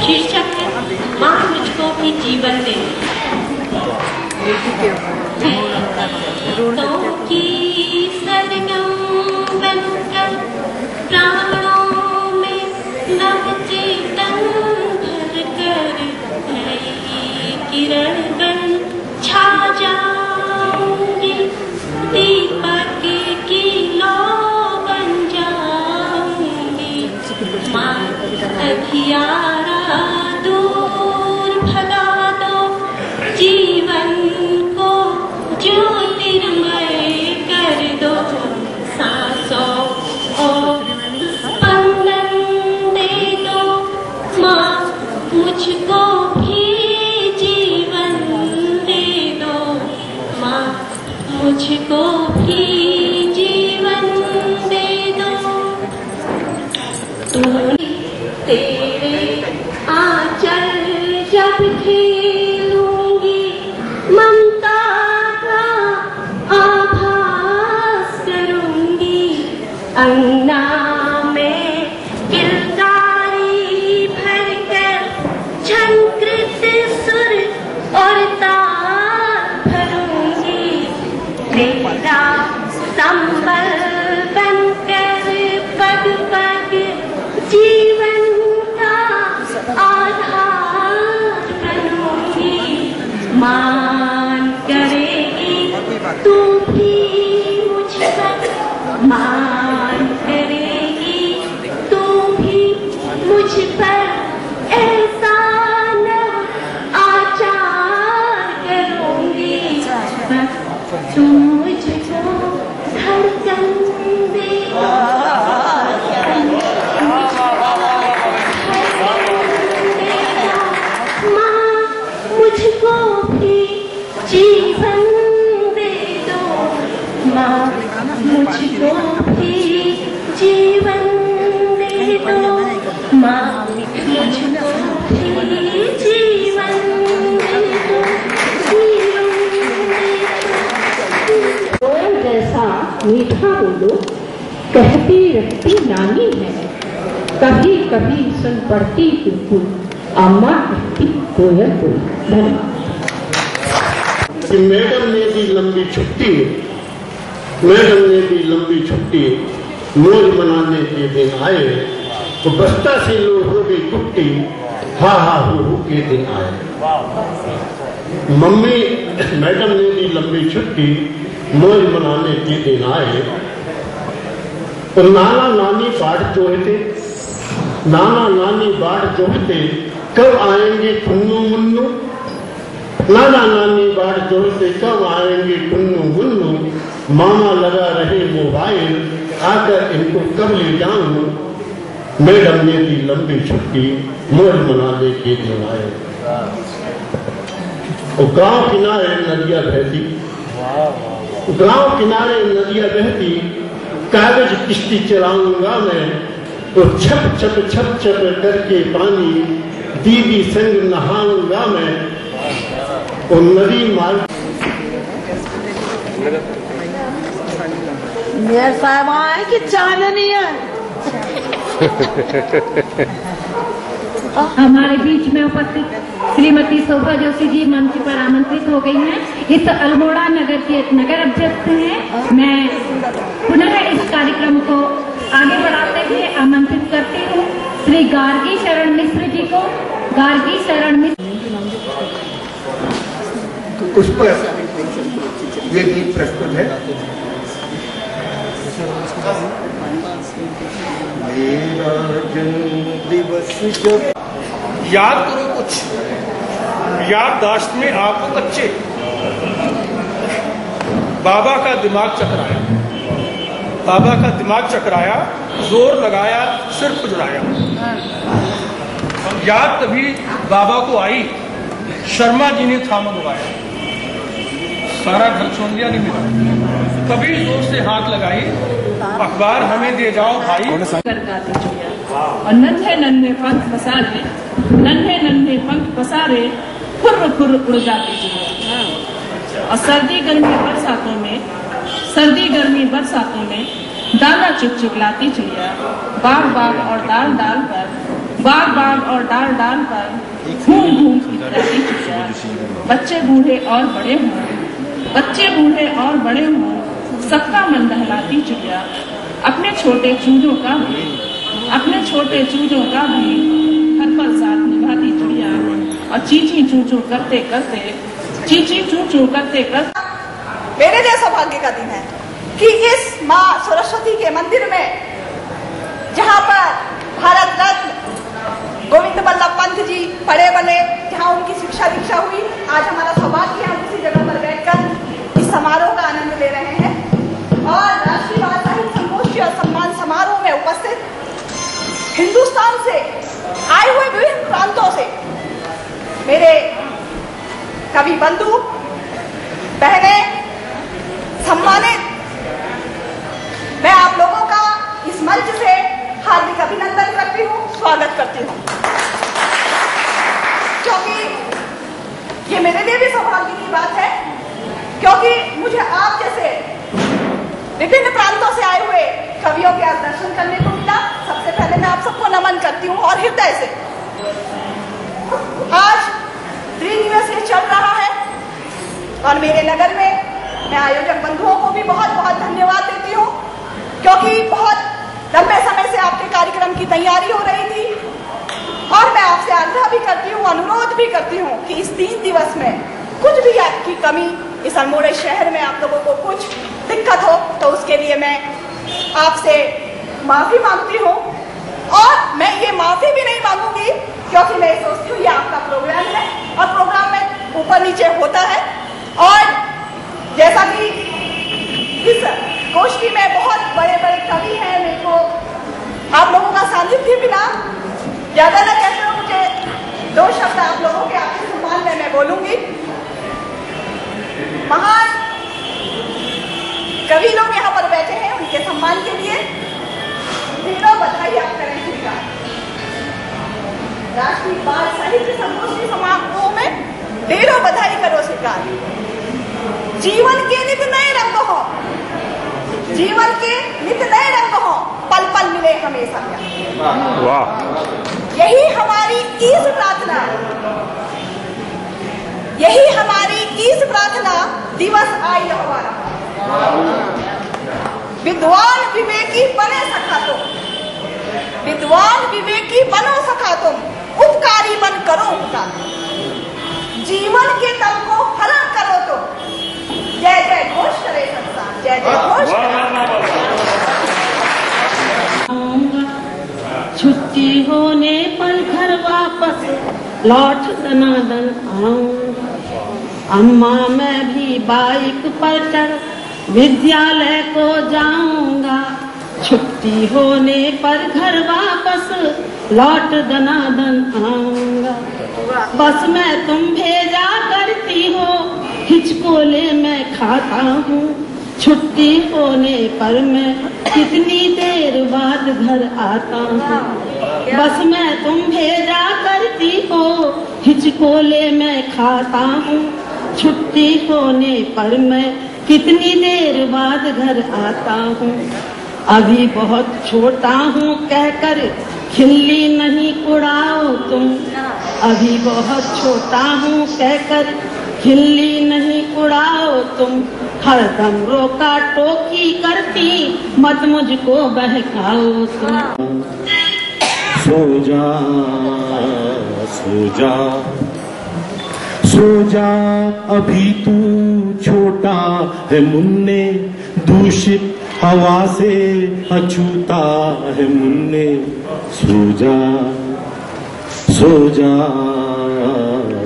शीर्षक है माँ मुझको भी जीवन दे। तो की सरगम बनकर प्राणों में नव चेतन भर कर नई किरण बन छा जाऊंगी, दीपक की लौ बन जाऊंगी। माँ अंधियारा दूर भगा दो, जीवन को ज्योतिर्मय कर दो। सांसों को स्पंदन दे दो, माँ मुझको भी जीवन दे दो। माँ मुझको भी जीवन दे दो। तूने तेरे आंचल जब खेलूंगी, ममता का आभास करूंगी। अंगना में किलकारी भरकर झंकृत सुर और तार भरूंगी। तेरा संबल बनकर पग पग जीवन का आधार बनूंगी। मान करेगी तू भी मुझ पर, मान करेगी तू भी मुझ पर। एहसान आचार करूंगी, बस तू मुझको धड़कन दे। मुझको भी जीवन दे दो, माँ मुझको भी जीवन दे दो। माँ मुझको भी जीवन दे दो, कोयल जैसा मीठा बोलो, कहती रहती नानी है। कभी कभी सुन पड़ती बिल्कुल, अम्मा कहती कोयल कोयल। धन्यवाद। मैडम ने भी लंबी छुट्टी, मैडम ने भी लंबी छुट्टी, मौज मनाने के दिन आए। तो बस्ता से लोग हो गई टुट्टी, हा हा हो के दिन आए। मम्मी मैडम ने भी लंबी छुट्टी, मौज मनाने के दिन आए। तो नाना नानी बाट जोहते, नाना नानी बाट जोहते, कब आएंगे टुन्नू मुन्नू। नाना नानी बाट जोहते, कब आएंगे टुन्नू मुन्नू। मामा लगा रहे मोबाइल, आकर इनको कब ले जाऊं। मैडम ने भी लंबी छुट्टी, मौज मनाने के दिन आए। और गांव किनारे नदियां बहती, गांव किनारे नदियां बहती, कागज किश्ती चलाऊंगा मैं। तो छप छप छप छप करके पानी, दीदी संग नहाऊंगा मैं। और नदी मार्ग मेयर साहब आए कि चांदनी है। हमारे बीच में उपस्थित श्रीमती शोभा जोशी जी मंच पर आमंत्रित हो गई हैं। इस अल्मोड़ा नगर के नगर अध्यक्ष हैं। मैं पुनः इस कार्यक्रम को आगे बढ़ाते हुए आमंत्रित करती हूँ श्री गार्गी शरण मिश्र जी को। गार्गी शरण मिश्र उस पर ये गीत प्रस्तुत है। मेरा जन्म दिवस जब याद करो कुछ, याददाश्त में आपको कच्चे। बाबा का दिमाग चकराया, बाबा का दिमाग चकराया, जोर लगाया, सिर खुजलाया। याद तभी बाबा को आई, शर्मा जी ने था मंगवाया। सारा घर छोड़ दिया, नहीं मिला। कभी जोर से हाथ लगाई, अखबार हमें दे जाओ भाई। और नन्हे नन्हे पंख पसारे, नन्हे नन्हे पंख पसारे, फुर्र फुर्र उड़ जाती चिड़िया। और सर्दी गर्मी बरसातों में, सर्दी गर्मी बरसातों में दाना चुग चुग लाती चिड़िया। बाग बाग और दाल दाल पर बाग बाग और डाल डाल पर घूम घूम इत्यादि चिड़िया। बच्चे बूढ़े और बड़े हों, बच्चे बूढ़े और बड़े हों, सबका मन बहलाती चिड़िया। अपने छोटे चूजों का भी, अपने छोटे चूजों का भी हर पल साथ निभाती चिड़िया। और चींची चूचू करते करते, चींची चूचू करते करते। मेरे लिए सौभाग्य का दिन है कि इस माँ सरस्वती के मंदिर में, जहाँ पर भारत रत्न गोविंद बल्लभ पंत जी पढ़े बने, जहाँ उनकी शिक्षा दीक्षा हुई, आज हमारा सौभाग्य हम उसी जगह पर बैठकर इस समारोह का आनंद ले रहे हैं। और राष्ट्रीय बाल साहित्य संगोष्ठी और सम्मान समारोह में उपस्थित हिंदुस्तान से आए हुए विभिन्न प्रांतों से मेरे कवि बंधु, बहने, सम्मानित, मैं आप लोगों का इस मंच से हार्दिक अभिनंदन करती हूँ, स्वागत करती हूँ। क्योंकि ये मेरे लिए भी सौभाग्य की बात है, क्योंकि मुझे आप जैसे विभिन्न प्रांतों से आए हुए कवियों के आज दर्शन करने को मिला। सबसे पहले मैं आप सबको नमन करती हूँ और हृदय से। आज त्रिदिवसीय चल रहा है और मेरे नगर में मैं आयोजक बंधुओं को भी बहुत बहुत धन्यवाद देती हूँ, क्योंकि बहुत लंबे समय से आपके कार्यक्रम की तैयारी हो रही थी। और मैं आपसे आग्रह भी करती हूँ, अनुरोध भी करती हूँ कि इस 3 दिवस में कुछ भी आपकी कमी, इस अल्मोड़ा शहर में आप लोगों को कुछ दिक्कत हो तो उसके लिए मैं आपसे माफी मांगती हूँ। और मैं ये माफी भी नहीं मांगूंगी, क्योंकि मैं सोचती हूँ ये आपका प्रोग्राम है और प्रोग्राम में ऊपर नीचे होता है। और जैसा कि इस गोष्ठी में बहुत बड़े बड़े कवि हैं, मेरे को आप लोगों का सानिध्य मिला। ज्यादा न कहते हो, मुझे 2 शब्द आप लोगों के आपके सम्मान में मैं बोलूंगी। महान कवि लोग यहाँ पर बैठे हैं, उनके सम्मान के लिए ढेरों बधाई आप करें। राष्ट्रीय बाल साहित्य संगोष्ठी समारोह में ढेरों बधाई करो स्वीकार। जीवन के नित नए रंग हो, जीवन के नित नए रंग हो, पल पल मिले हमेशा प्यार। वाह! यही हमारी ईश प्रार्थना, यही हमारी ईश प्रार्थना दिवस आई हमारा। विद्वान विवेकी बने सका तुम, विद्वान विवेकी बनो सका तुम, उपकारी बन करो उपकार, जीवन के तल को हरण करो तुम। जय जय घोष करे संसार, जय जय घोष करे। छुट्टी होने पर घर वापस लौट दनादन आऊंगा। अम्मा मैं भी बाइक पर चढ़ विद्यालय को जाऊंगा। छुट्टी होने पर घर वापस लौट दनादन आऊंगा। बस में तुम भेजा करती हो, हिचकोले में खाता हूँ। छुट्टी होने पर मैं कितनी देर बाद घर आता हूँ। बस में तुम भेजा करती हो, हिचकोले में खाता हूँ। छुट्टी होने पर मैं कितनी देर बाद घर आता हूँ। अभी बहुत छोटा हूँ कहकर खिल्ली नहीं उड़ाओ तुम। अभी बहुत छोटा हूँ कहकर खिल्ली नहीं उड़ाओ तुम। हरदम रोका टोकी करती मत मुझको बहकाओ तुम। सो जा सो जा सो जा, अभी तू छोटा है मुन्ने। दूषित हवा से अछूता है मुन्ने। सो जा सो जा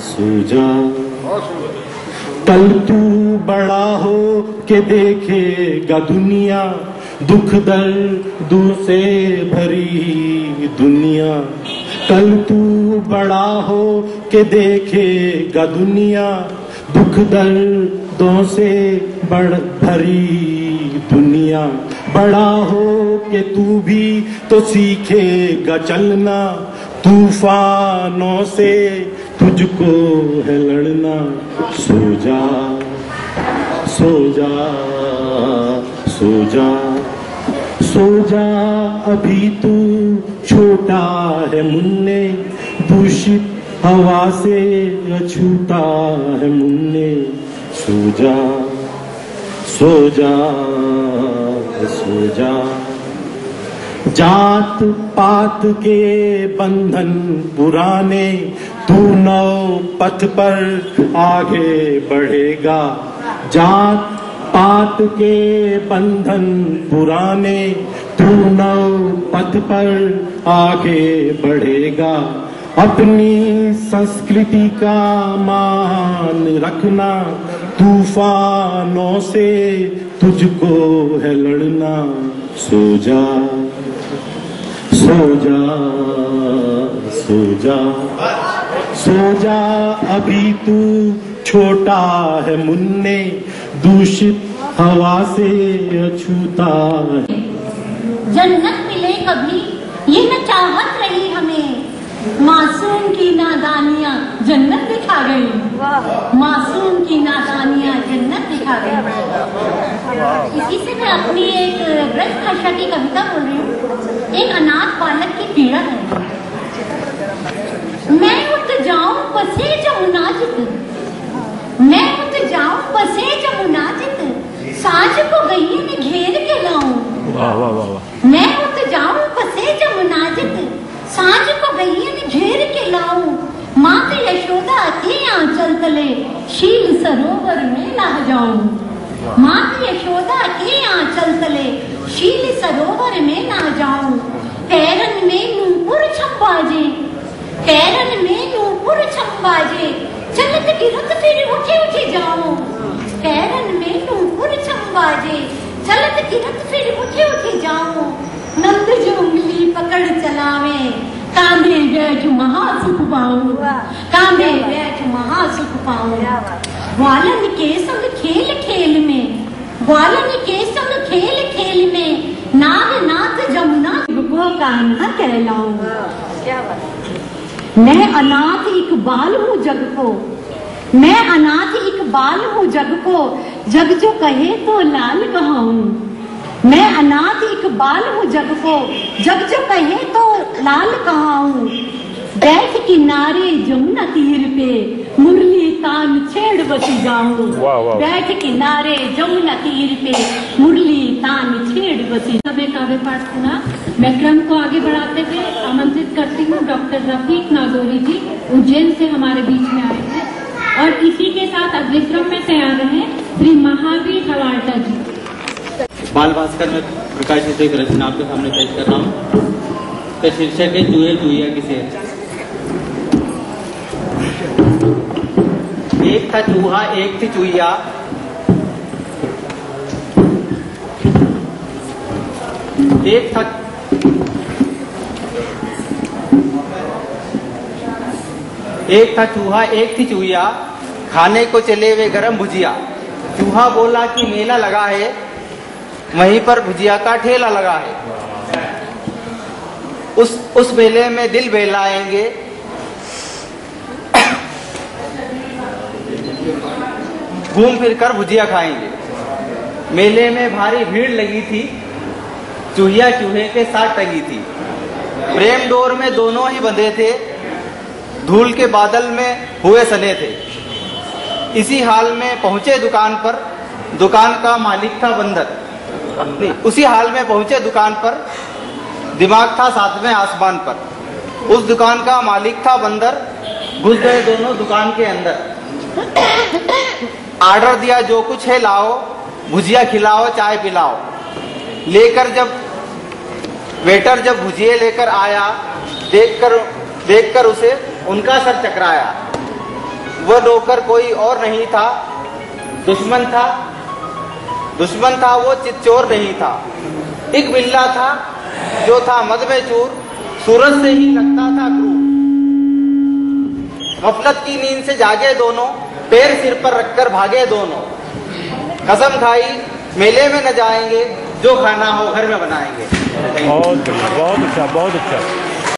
सो जा। कल तू बड़ा हो के देखेगा दुनिया, दुख दर्द से भरी दुनिया। कल तू बड़ा हो के देखेगा दुनिया, दुख दर्दों से भरी दुनिया। बड़ा हो के तू भी तो सीखेगा चलना, तूफानों से तुझको है लड़ना। सो जा सो जा सो जा सो जा अभी तू छोटा है मुन्ने, दूषित हवा से अछूता है मुन्ने। सो जा सो जा सो जा। जात पात के बंधन पुराने, तू नौ पथ पर आगे बढ़ेगा। जात पात के बंधन पुराने, तू नौ पथ पर आगे बढ़ेगा। अपनी संस्कृति का मान रखना, तूफानों से तुझको है लड़ना। सो जा सो जा सो जा सो जा अभी तू छोटा है मुन्ने, दूषित हवा से अछूता है। जन्नत मिले कभी ये न चाहत रही हमें, मासूम की नादानियाँ जन्नत दिखा गई। मासूम की नादानियाँ जन्नत दिखा गई। इसी से मैं अपनी एक ब्रज भाषा की कविता बोल रही हूँ। एक अनाथ बालक की पीड़ा है। मैं उठ जाऊं बसे जमुना जित, मैं उठ जाऊं बसे जमुना जित, साँझ को गई ने घेर के लाऊं। मैं उठ जाऊं बसे जमुना जित, साँझ को गई ने घेर के लाऊं। मात यशोदा के आंचल तले शील सरोवर में नहा जाऊं। मात यशोदा के आंचल तले शील सरोवर में नहा जाऊं। पैरन में नूपुर छम्बाजे, पैरन में नूपुर छम्बाजे, चलत गिरत फिर उठे उठे जाऊं। पैरन में नूपुर छम्बाजे, चलत गिरत फिर उठे उठे जाऊं। नंद जो उंगली पकड़ चलावे, कांधे बैठ महासुख पाऊं। कांधे बैठ महासुख पाऊं। ग्वालन के संग खेल खेल में, ग्वालन के संग खेल खेल में, नागनाथ जमुना को कान्हा कहलाऊं। मैं अनाथ इकबाल हूँ जग को, मैं अनाथ इकबाल हूँ जग को, जग जो कहे तो लाल कहाऊं। मैं अनाथ इकबाल हूँ जग को, जग जो कहे तो लाल कहाऊं। बैठ किनारे जमुना तीर पे, मुरली तान छेड़ बसी जाऊं। बैठ किनारे जमुना तीर पे, मुरली तान छेड़ बसी। सभी काव्य पाठ सुना। मैं क्रम को आगे बढ़ाते हुए आमंत्रित करती हूँ डॉक्टर रफीक नागौरी जी, उज्जैन से हमारे बीच में आए हैं। और इसी के साथ अगले क्रम में तैयार हैं श्री महावीर हवाल्टा जी। बाल भास्कर में प्रकाशित एक रचना आपके सामने पेश कर रहा हूँ। तो शीर्षक है चूहे चूहिया की सेहत। एक था चूहा एक थी चूहिया, एक था चूहा एक थी चूहिया, खाने को चले वे गरम भुजिया। चूहा बोला कि मेला लगा है, वहीं पर भुजिया का ठेला लगा है। उस मेले में दिल बहलाएंगे, घूम फिर कर भुजिया खाएंगे। मेले में भारी भीड़ लगी थी, चूहिया चूहे के साथ टंगी थी। प्रेम डोर में दोनों ही बंधे थे, धूल के बादल में हुए सने थे। इसी हाल में पहुंचे दुकान पर, दुकान का मालिक था बंदर। उसी हाल में पहुंचे दुकान पर, दिमाग था सातवें आसमान पर। उस दुकान का मालिक था बंदर, घुस गए दोनों दुकान के अंदर। ऑर्डर दिया जो कुछ है लाओ, भुजिया खिलाओ चाय पिलाओ। लेकर जब वेटर जब भुजिया लेकर आया, देखकर उसे उनका सर चकराया। वह नौकर कोई और नहीं था, दुश्मन था वो चितचोर नहीं था। एक बिल्ला था जो था मद में चूर, सूरज से ही लगता था क्रूर। गफलत की नींद से जागे दोनों, पैर सिर पर रखकर भागे दोनों। कसम खाई मेले में न जाएंगे, जो खाना हो घर में बनाएंगे। बहुत अच्छा, बहुत अच्छा।